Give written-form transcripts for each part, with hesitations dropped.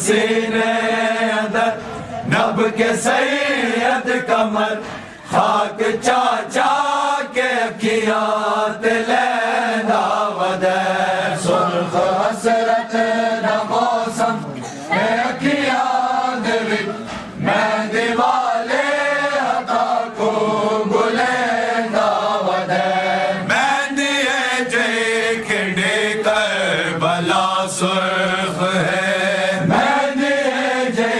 سینے اندر نب کے سید کمر خاک چاچا کے اکھیاں تے لیندا ودے سرخ حسرت دا موسم اے اکھیاں دے وچ مہندی والے عطا کو گلیندا ودے مہندی ہے جے کھڑے کربلا سرخ ہے مہندی ہے جے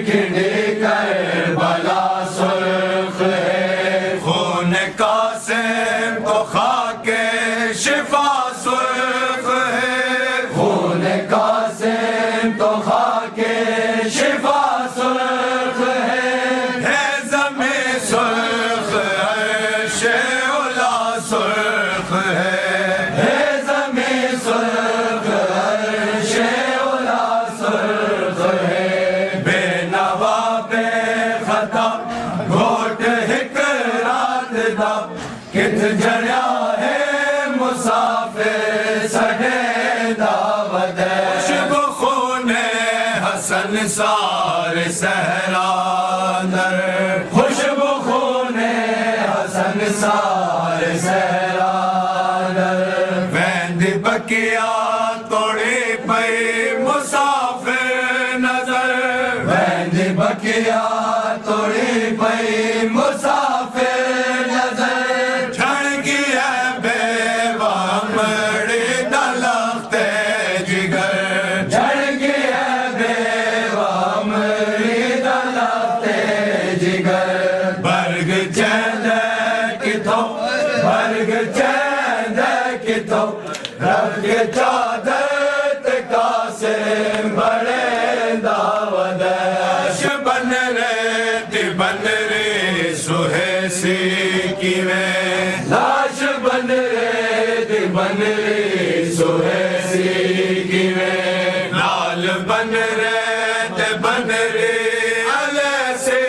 کھڑے کربلا سرخ ہے خون قاسم کو خاک شفا سرخ ہے خون قاسم کو خاک شفا سرخ ہے زمیں سرخ عرش اولا سرخ ہے زمیں سرخ عرش اولا سرخ ہے بے نوا بے خطا گھوٹ ہک رات دا کت جڑیا ہے مسافر سڑے دا ودے خوشبو خون حسن سار صحرا اندر خوشبو خون حسن سار صحرا اندر ویندی بکیا توڑی پئی مسافر نظر ویندی بکیا توڑی پئی مسافر نظر چھڑ گیا بے وامڑی دلخت جگر چھڑ گیا بے وامڑی دلخت جگر برگ چیند کتھو برگ چیند کتھو رب کے چادر تے قاسم بڑے داودش بن رے تی بن رے سوہے سی کیویں لاش بن رے تی بن رے سوہے سی کیویں لال بن رے تے بن رے علی سے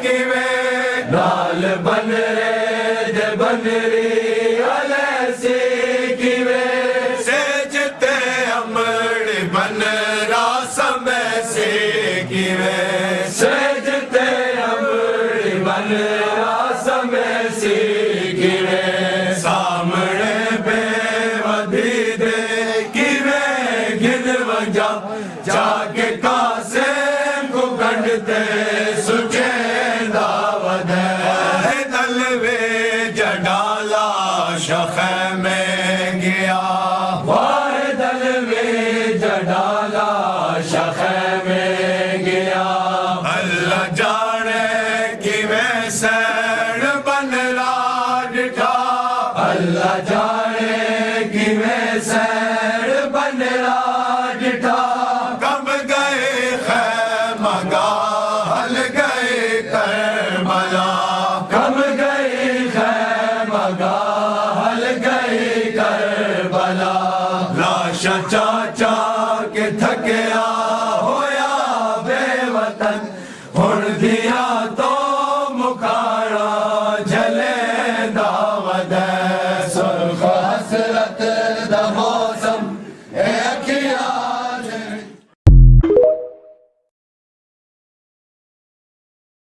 کیویں لال بن رے تے بن رے علی سے کیویں سجتے امڑ بن راسم سے کیویں سجتے امڑ بن راسم سے کیویں سامنے بے ودی دے کیویں گن وجا جا کے قاسم کو گنڈتے سچے داود ہے دلوے جڈالا شخ میں گیا واہ دلوے جڈالا شخ